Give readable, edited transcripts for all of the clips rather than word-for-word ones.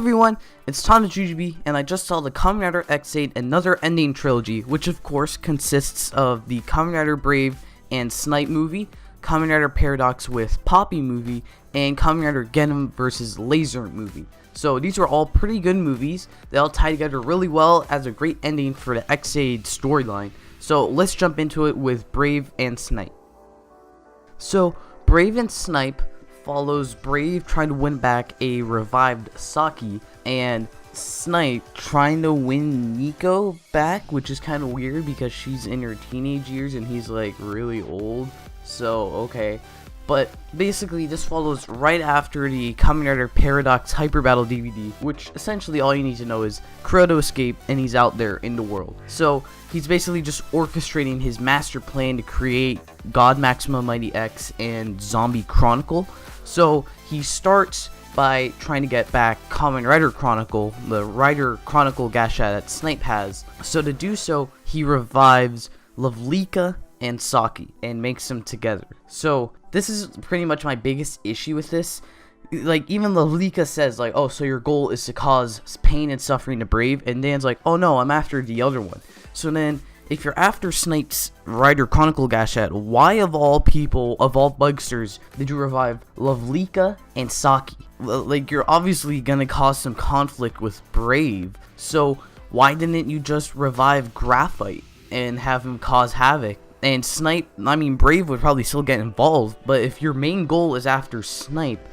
everyone, it's Tom the GGB, and I just saw the Kamen Rider X8 Another Ending Trilogy, which of course consists of the Kamen Rider Brave and Snipe movie, Kamen Rider Paradox with Poppy movie, and Kamen Rider Genm vs Lazer movie. So these are all pretty good movies. They all tie together really well as a great ending for the X8 storyline. So let's jump into it with Brave and Snipe. So Brave and Snipe follows Brave trying to win back a revived Saki, and Snipe trying to win Nico back, which is kind of weird because she's in her teenage years and he's like really old. So okay, but basically this follows right after the Kamen Rider Paradox Hyper Battle DVD, which essentially all you need to know is Kuroto escaped and he's out there in the world. So he's basically just orchestrating his master plan to create God Maxima Mighty X and Zombie Chronicle. So he starts by trying to get back Kamen Rider Chronicle, the Rider Chronicle Gasha that Snipe has. So to do so, he revives Lovlika and Saki and makes them together. So this is pretty much my biggest issue with this. Like, even Lovlika says, like, oh, so your goal is to cause pain and suffering to Brave, and Dan's like, oh no, I'm after the other one. So then, if you're after Snipe's Rider Chronicle Gashat, why of all people, of all bugsters, did you revive Lovlika and Saki? Like, you're obviously gonna cause some conflict with Brave, so why didn't you just revive Graphite and have him cause havoc? And Snipe, I mean, Brave would probably still get involved, but if your main goal is after Snipe,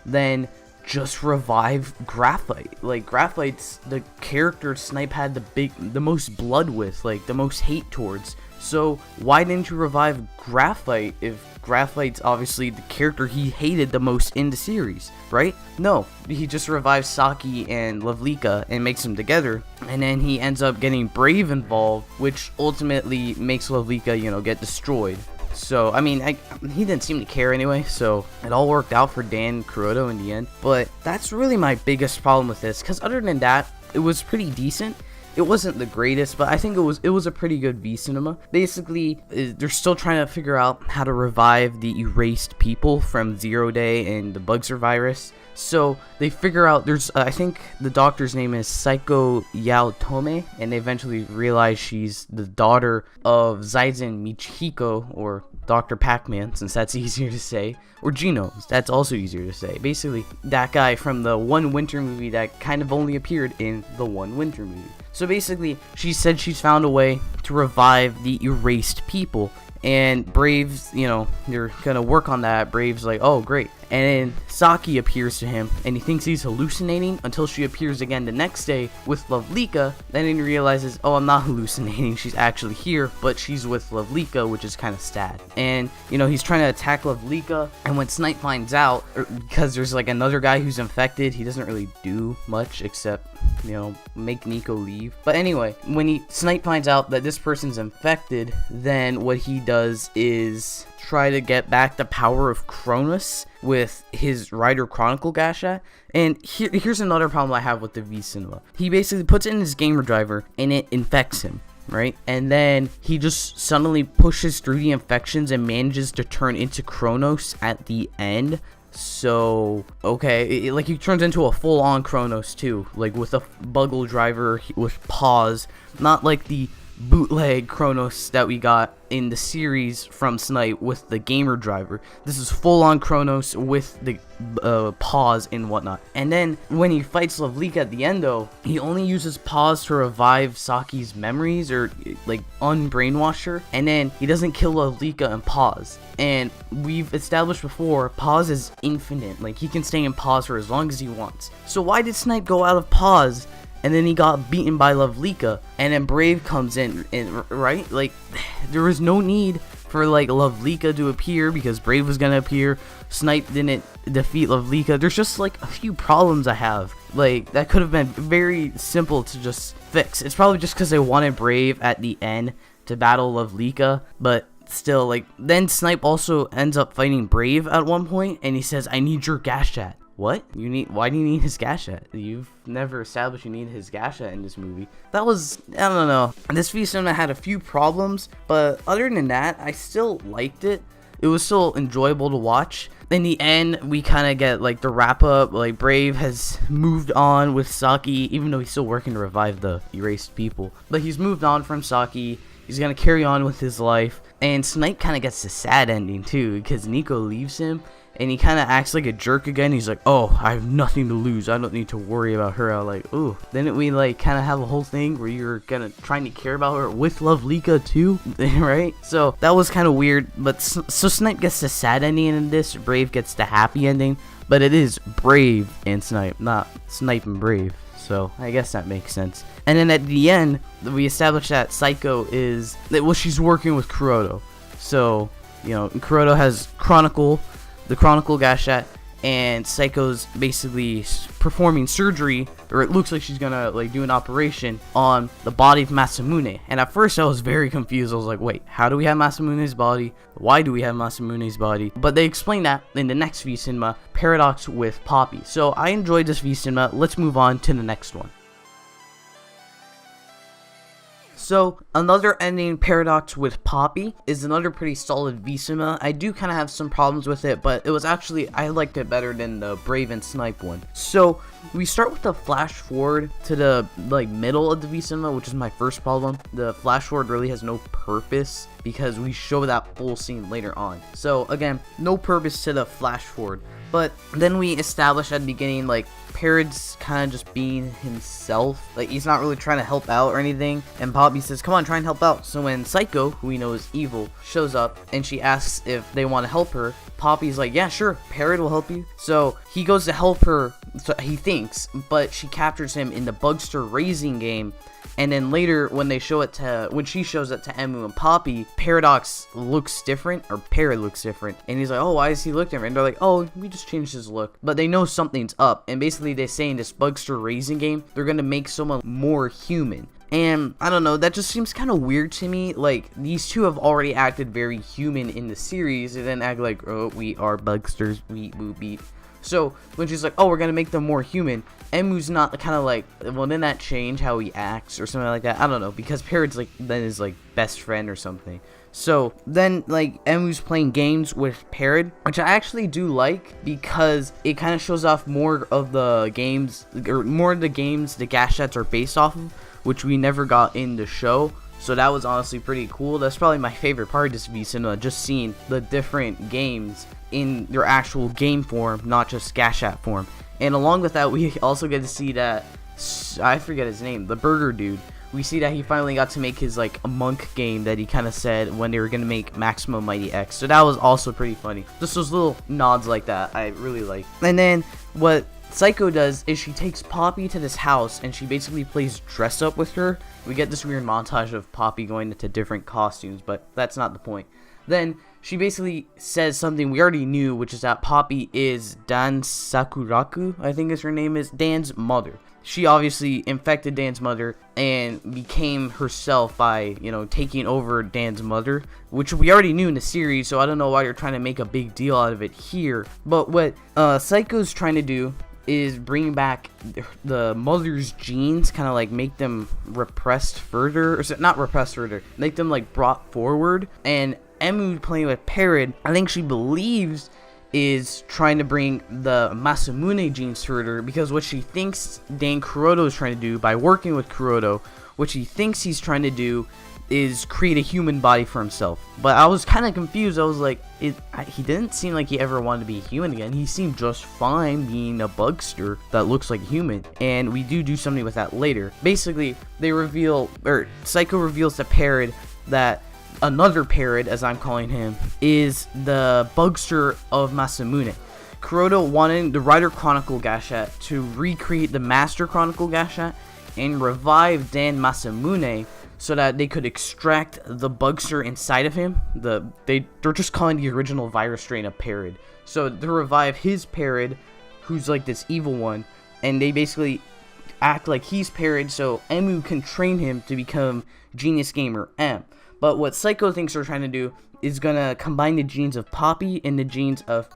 then just revive Graphite. Like, Graphite's the character Snipe had the most blood with, like the most hate towards. So why didn't you revive Graphite if Graphite's obviously the character he hated the most in the series, right? No, he just revives Saki and Lovlika and makes them together, and then he ends up getting Brave involved, which ultimately makes Lovlika, you know, get destroyed. So, I mean, he didn't seem to care anyway, so it all worked out for Dan and Kuroto in the end. But that's really my biggest problem with this, because other than that, it was pretty decent. It wasn't the greatest, but I think it was a pretty good V-cinema. Basically, they're still trying to figure out how to revive the erased people from Zero Day and the Bugser virus. So they figure out I think the doctor's name is Saiko Yaotome, and they eventually realize she's the daughter of Zaizen Michihiko, or Dr. Pac-Man, since that's easier to say, or Gino, that's also easier to say. Basically, that guy from the One Winter movie that kind of only appeared in the One Winter movie. So basically, she said she's found a way to revive the erased people, and Brave's, you know, they're gonna work on that. Brave's like, oh, great. And then Saki appears to him, and he thinks he's hallucinating until she appears again the next day with Lovlika. Then he realizes, oh, I'm not hallucinating, she's actually here, but she's with Lovlika, which is kind of sad. And, you know, he's trying to attack Lovlika, and when Snipe finds out, because there's like another guy who's infected, he doesn't really do much except, you know, make Nico leave. But anyway, when Snipe finds out that this person's infected, then what he does is try to get back the power of Cronus with his Rider Chronicle Gasha. And here's another problem I have with the V-cinema. He basically puts it in his gamer driver and it infects him, right? And then he just suddenly pushes through the infections and manages to turn into Kronos at the end. So, okay, like he turns into a full-on Kronos too, like with a buggle driver with paws, not like the bootleg Kronos that we got in the series from Snipe with the gamer driver. This is full-on Kronos with the paws and whatnot. And then when he fights Lovlika at the end, though, he only uses paws to revive Saki's memories, or like unbrainwash her, and then he doesn't kill Lovlika and paws. And we've established before, paws is infinite. Like, he can stay in paws for as long as he wants. So why did Snipe go out of paws and then he got beaten by Lovlika, and then Brave comes in, and right? Like, there was no need for, like, Lovlika to appear because Brave was gonna appear. Snipe didn't defeat Lovlika. There's just, like, a few problems I have. Like, that could have been very simple to just fix. It's probably just because they wanted Brave at the end to battle Lovlika, but still, like, then Snipe also ends up fighting Brave at one point, and he says, I need your Gashat. What? Why do you need his Gashat? You've never established you need his Gashat in this movie. That was, I don't know. This V-cinema had a few problems, but other than that, I still liked it. it was still enjoyable to watch. In the end, we kind of get like the wrap up, like Brave has moved on with Saki, even though he's still working to revive the erased people, but he's moved on from Saki. He's gonna carry on with his life, and Snipe kind of gets the sad ending too, because Nico leaves him and he kind of acts like a jerk again. He's like, oh, I have nothing to lose, I don't need to worry about her. I was like, ooh. Then we like kind of have a whole thing where you're trying to care about her with Lovelyka too, right? So that was kind of weird. But so Snipe gets the sad ending in this, Brave gets the happy ending, but it is Brave and Snipe, not Snipe and Brave. So I guess that makes sense. And then at the end, we establish that Psycho is, well, she's working with Kuroto. So, you know, Kuroto has the Chronicle Gashat, and Psycho's basically performing surgery, or it looks like she's gonna like do an operation on the body of Masamune. And at first I was very confused. I was like, wait, how do we have Masamune's body? Why do we have Masamune's body? But they explain that in the next V-Cinema, Paradox with Poppy. So I enjoyed this V-Cinema. Let's move on to the next one. So, Another Ending Paradox with Poppy is another pretty solid V-Cinema. I do kind of have some problems with it, but it was actually, I liked it better than the Brave and Snipe one. So, we start with the flash forward to the like middle of the V-Cinema, which is my first problem. The flash forward really has no purpose because we show that full scene later on. So, again, no purpose to the flash forward. But then we establish at the beginning, like, Parad's kind of just being himself. Like, he's not really trying to help out or anything. And Poppy says, come on, try and help out. So when Psycho, who we know is evil, shows up and she asks if they want to help her, Poppy's like, yeah, sure, Parad will help you. So he goes to help her, so he thinks, but she captures him in the Bugster raising game. And then later, when she shows it to Emu and Poppy, Paradox looks different, or Parad looks different. And he's like, oh, why does he look different? And they're like, oh, we just changed his look. But they know something's up. And basically, they say in this Bugster raising game, they're going to make someone more human. And I don't know, that just seems kind of weird to me. Like, these two have already acted very human in the series, and then act like, oh, we are Bugsters, beep, boop, beep. So, when she's like, oh, we're gonna make them more human, Emu's not kind of like, well, didn't that change how he acts or something like that? I don't know, because Parad's like, then his like best friend or something. So, then, like, Emu's playing games with Parad, which I actually do like, because it kind of shows off more of the games, or more of the games the Gashats are based off of, which we never got in the show. So that was honestly pretty cool. That's probably my favorite part of this V-Cinema, just seeing the different games in their actual game form, not just Gashat form. And along with that, we also get to see that, I forget his name, the burger dude. We see that he finally got to make his like a monk game that he kind of said when they were going to make Maximum Mighty X. So that was also pretty funny. Just those little nods like that, I really like. And then what Psycho does is she takes Poppy to this house and she basically plays dress up with her. We get this weird montage of Poppy going into different costumes, but that's not the point. Then she basically says something we already knew, which is that Poppy is Dan Sakuraku, I think is her name is, Dan's mother. She obviously infected Dan's mother and became herself by, you know, taking over Dan's mother, which we already knew in the series, so I don't know why you're trying to make a big deal out of it here. But what Psycho's trying to do is bring back the mother's genes, kind of like make them repressed further, or not repressed further, make them like brought forward. And Emu playing with Parad, I think she believes is trying to bring the Masamune genes further, because what she thinks Dan Kuroto is trying to do by working with Kuroto, what she thinks he's trying to do is create a human body for himself. But I was kind of confused. I was like, he didn't seem like he ever wanted to be human again. He seemed just fine being a bugster that looks like human. And we do something with that later. Basically, they reveal, or Psycho reveals to Parad that another Parad, as I'm calling him, is the bugster of Masamune. Kuroto wanted the Rider Chronicle Gashat to recreate the Master Chronicle Gashat and revive Dan Masamune, so that they could extract the bugster inside of him. They're just calling the original virus strain a Parad. So to revive his Parad, who's like this evil one, and they basically act like he's Parad, so Emu can train him to become Genius Gamer M. But what Psycho thinks they're trying to do is gonna combine the genes of Poppy and the genes of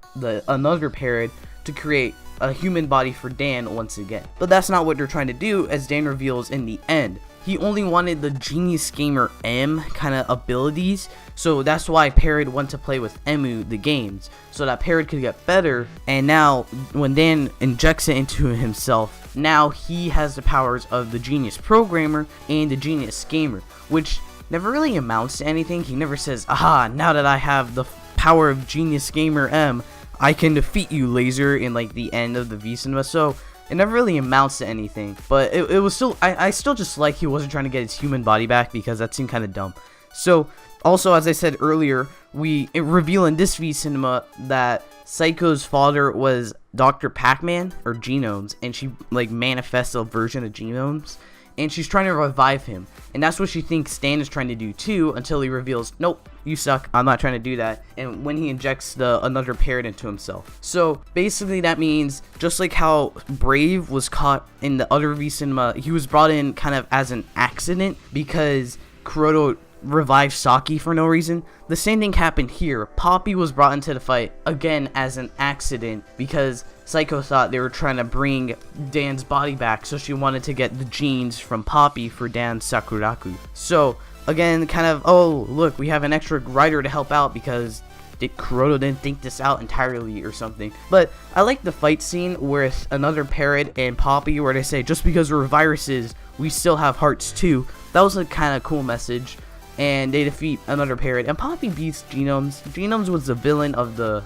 another Parad to create a human body for Dan once again. But that's not what they're trying to do, as Dan reveals in the end. he only wanted the Genius Gamer M kind of abilities, so that's why Parrot went to play with Emu the games, so that Parrot could get better. And now when Dan injects it into himself, now he has the powers of the Genius Programmer and the Genius Gamer, which never really amounts to anything. He never says, aha, now that I have the power of Genius Gamer M, I can defeat you, Lazer, in like the end of the V Cinema. So it never really amounts to anything, but it was still, I still just like he wasn't trying to get his human body back, because that seemed kind of dumb. So also, as I said earlier, we reveal in this V Cinema that Psycho's father was Dr. Pac-Man, or Genomes, and she like manifests a version of Genomes, and she's trying to revive him, and that's what she thinks Stan is trying to do too, until he reveals, nope, you suck, I'm not trying to do that, and when he injects another parrot into himself. So basically that means, just like how Brave was caught in the other V Cinema, he was brought in kind of as an accident because Kuroto revived Saki for no reason. The same thing happened here. Poppy was brought into the fight again as an accident because Psycho thought they were trying to bring Dan's body back, so she wanted to get the genes from Poppy for Dan's Sakuraku. So again, kind of, oh look, we have an extra writer to help out because Kuroto didn't think this out entirely or something. But I like the fight scene with Another Parrot and Poppy, where they say, just because we're viruses, we still have hearts too. That was a kind of cool message. And they defeat Another Parrot, and Poppy beats Genomes. Genomes was the villain of the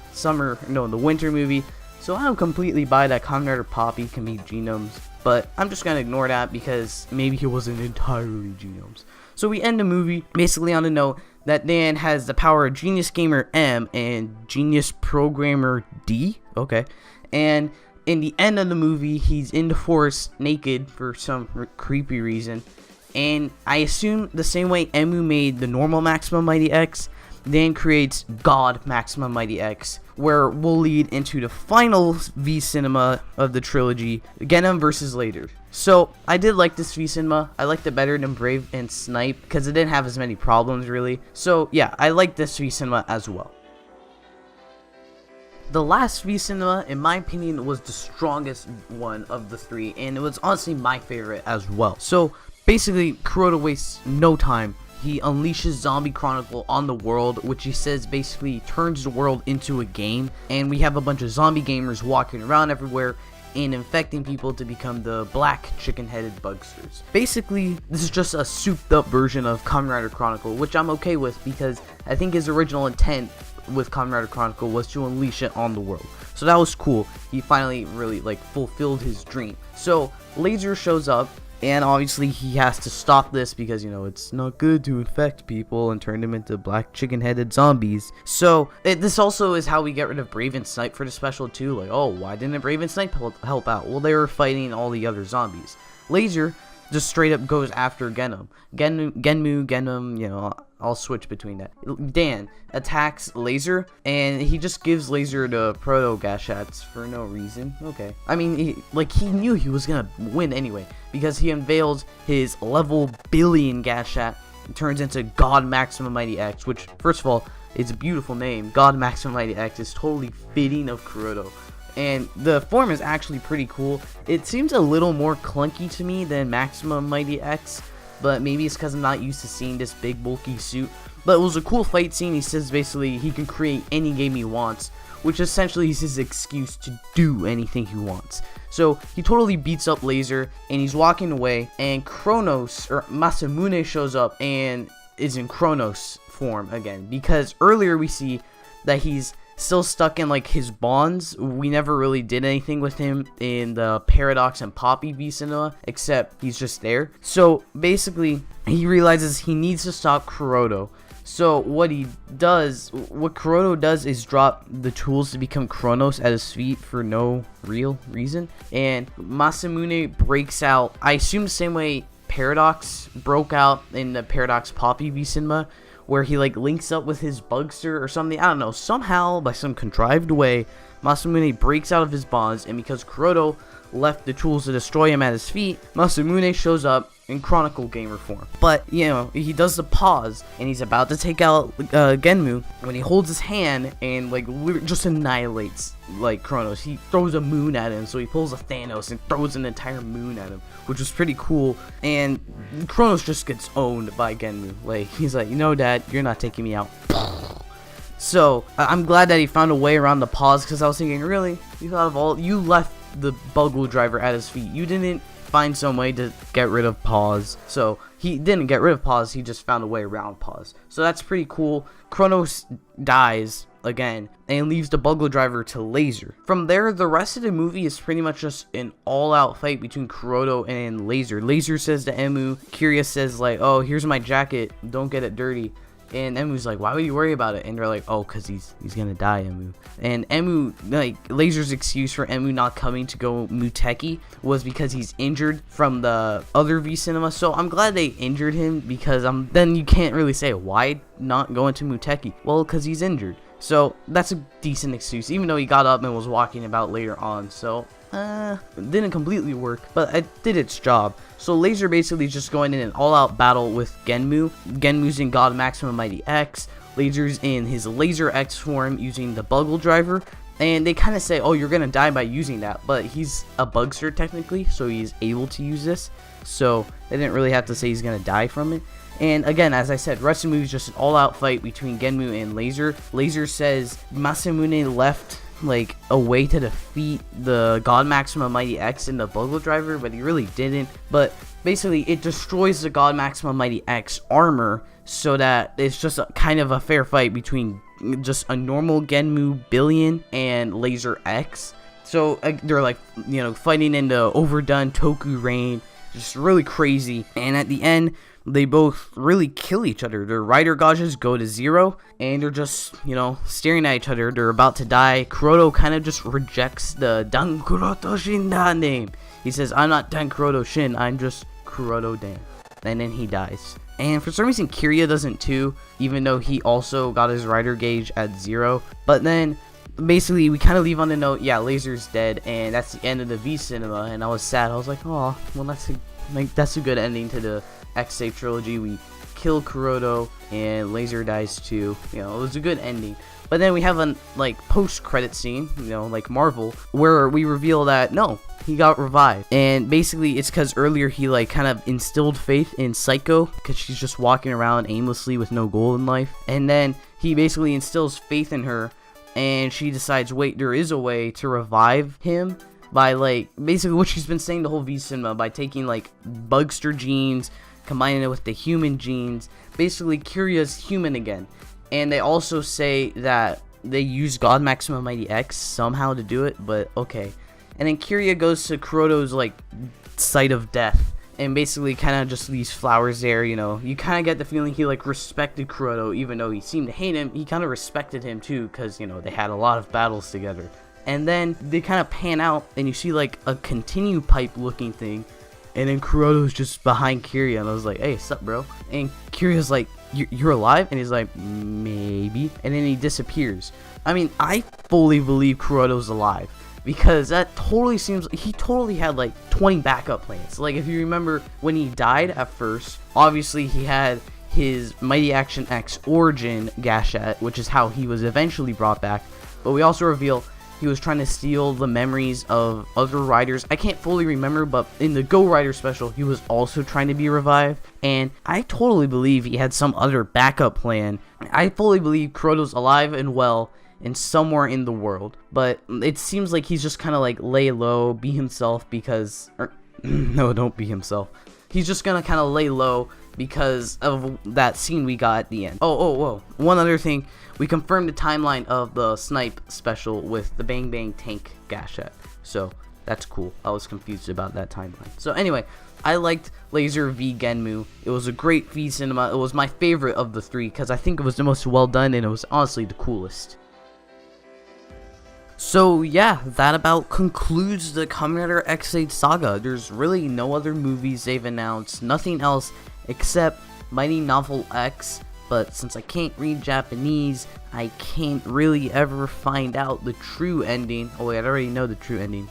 winter movie, so I don't completely buy that Kamen Rider Poppy can beat Genomes, but I'm just gonna ignore that because maybe he wasn't entirely Genomes. So we end the movie basically on a note that Dan has the power of Genius Gamer M and Genius Programmer D, okay, and in the end of the movie, he's in the forest naked for some creepy reason. And I assume the same way Emu made the normal Maximum Mighty X, then creates God Maximum Mighty X, where we'll lead into the final V Cinema of the trilogy, Genm vs Lazer. So I did like this V Cinema. I liked it better than Brave and Snipe because it didn't have as many problems really. So yeah, I like this V Cinema as well. The last V Cinema, in my opinion, was the strongest one of the three, and it was honestly my favorite as well. So basically, Kuroto wastes no time. He unleashes Zombie Chronicle on the world, which he says basically turns the world into a game, and we have a bunch of zombie gamers walking around everywhere and infecting people to become the black chicken-headed bugsters. Basically, this is just a souped-up version of Kamen Rider Chronicle, which I'm okay with because I think his original intent with Kamen Rider Chronicle was to unleash it on the world. So that was cool. He finally really fulfilled his dream. So Lazer shows up, and obviously he has to stop this because, it's not good to infect people and turn them into black chicken-headed zombies. So this also is how we get rid of Brave and Snipe for the special too. Like, oh, why didn't Brave and Snipe help out? Well, they were fighting all the other zombies. Lazer just straight up goes after Genm. Genm, I'll switch between that. Dan attacks Lazer, and he just gives Lazer the proto-gashats for no reason. Okay. I mean, he knew he was gonna win anyway, because he unveils his level billion gashat and turns into God Maximum Mighty X, which, first of all, is a beautiful name. God Maximum Mighty X is totally fitting of Kuroto. And the form is actually pretty cool. It seems a little more clunky to me than Maximum Mighty X, but maybe it's because I'm not used to seeing this big bulky suit. But it was a cool fight scene. He says basically he can create any game he wants, which essentially is his excuse to do anything he wants. So he totally beats up Lazer, and he's walking away, and Masamune shows up and is in Kronos form again, because earlier we see that he's still stuck in his bonds. We never really did anything with him in the Paradox and Poppy V Cinema, except he's just there. So basically he realizes he needs to stop Kuroto. So what Kuroto does is drop the tools to become Kronos at his feet for no real reason, and Masamune breaks out, I assume the same way Paradox broke out in the Paradox Poppy V Cinema, where he links up with his bugster or something. I don't know, somehow by some contrived way Masamune breaks out of his bonds, and because Kuroto left the tools to destroy him at his feet, Masamune shows up in Chronicle Gamer form. But, you know, he does the pause, and he's about to take out Genmu, when he holds his hand and, like, just annihilates, like, Kronos. He throws a moon at him, so he pulls a Thanos and throws an entire moon at him, which was pretty cool. And Kronos just gets owned by Genmu. Like, he's like, you know, Dad, you're not taking me out. So, I'm glad that he found a way around the pause, because I was thinking, really? You left the Buggle Driver at his feet. You didn't find some way to get rid of pause. So, he didn't get rid of pause, he just found a way around pause. So, that's pretty cool. Kronos dies again and leaves the Buggle Driver to Lazer. From there, the rest of the movie is pretty much just an all-out fight between Kuroto and Lazer. Lazer says to Emu, Kiria says, like, oh, here's my jacket, don't get it dirty. And Emu's like, why would you worry about it? And they're like, oh, because he's gonna die, Emu. And Emu, like, Lazer's excuse for Emu not coming to go Muteki was because he's injured from the other V Cinema. So I'm glad they injured him, because then you can't really say, why not go into Muteki? Well, because he's injured. So that's a decent excuse, even though he got up and was walking about later on. So it didn't completely work, but it did its job. So Lazer basically is just going in an all-out battle with Genmu. Genmu's in God Maximum Mighty X. Lazer's in his Laser X form using the Buggle Driver. And they kind of say, oh, you're going to die by using that. But he's a bugster technically, so he's able to use this. So they didn't really have to say he's going to die from it. And again, as I said, the rest of the movie is just an all-out fight between Genmu and Lazer. Lazer says Masamune left like a way to defeat the God Maximum Mighty X in the Buggle Driver, but he really didn't. But basically, it destroys the God Maximum Mighty X armor, so that it's just kind of a fair fight between just a normal Genmu Billion and Lazer X. So they're like, you know, fighting in the overdone Toku rain, just really crazy. And at the end, they both really kill each other. Their rider gauges go to 0, and they're just, you know, staring at each other. They're about to die. Kuroto kind of just rejects the Dan Kuroto Shin name. He says, I'm not Dan Kuroto Shin, I'm just Kuroto Dan. And then he dies. And for some reason, Kiria doesn't too, even though he also got his rider gauge at 0. But then, basically, we kind of leave on the note, yeah, Lazer's dead, and that's the end of the V Cinema. And I was sad. I was like, oh, well, that's a good ending to the X8 trilogy. We kill Kuroto and Lazer dies too. You know, it was a good ending. But then we have a like post-credit scene, you know, like Marvel, where we reveal that no, he got revived. And basically it's because earlier he like kind of instilled faith in Psycho, because she's just walking around aimlessly with no goal in life. And then he basically instills faith in her, and she decides, wait, there is a way to revive him by like basically what she's been saying the whole V Cinema, by taking like Bugster genes, combining it with the human genes. Basically, Kiria's human again. And they also say that they use God Maximum Mighty X somehow to do it, but okay. And then Kiria goes to Kuroto's like site of death, and basically kind of just leaves flowers there. You know, you kind of get the feeling he like respected Kuroto, even though he seemed to hate him. He kind of respected him too, because you know they had a lot of battles together. And then they kind of pan out, and you see like a continue pipe looking thing. And then Kuroto's just behind Kiria, and I was like, hey, sup, bro? And Kiria's like, you're alive? And he's like, maybe. And then he disappears. I mean, I fully believe Kuroto's alive, because that totally seems, he totally had like 20 backup plans. Like, if you remember when he died at first, obviously he had his Mighty Action X origin Gashat, which is how he was eventually brought back. But we also reveal he was trying to steal the memories of other riders. I can't fully remember, but in the Go Rider special, he was also trying to be revived. And I totally believe he had some other backup plan. I fully believe Kuroto's alive and well and somewhere in the world. But it seems like he's just kind of like lay low, be himself, because... no, don't be himself. He's just gonna kind of lay low because of that scene we got at the end. Oh, one other thing. We confirmed the timeline of the Snipe special with the Bang Bang Tank Gashat. So, that's cool. I was confused about that timeline. So, anyway, I liked Lazer v Genmu. It was a great V Cinema. It was my favorite of the three, because I think it was the most well done, and it was honestly the coolest. So, yeah, that about concludes the Kamen Rider X8 saga. There's really no other movies they've announced. Nothing else except Mighty Novel X. But since I can't read Japanese, I can't really ever find out the true ending. Oh wait, I already know the true ending.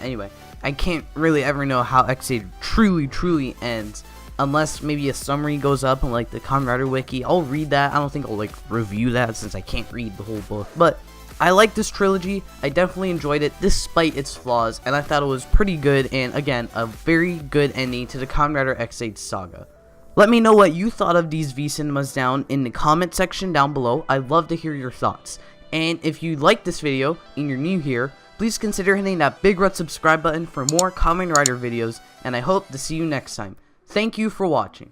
Anyway, I can't really ever know how X8 truly ends, unless maybe a summary goes up on like the Kamen Rider wiki. I'll read that. I don't think I'll like review that since I can't read the whole book, but I like this trilogy. I definitely enjoyed it despite its flaws, and I thought it was pretty good, and again, a very good ending to the Kamen Rider X8 saga. Let me know what you thought of these V cinemas down in the comment section down below. I'd love to hear your thoughts. And if you like this video and you're new here, please consider hitting that big red subscribe button for more Kamen Rider videos, and I hope to see you next time. Thank you for watching.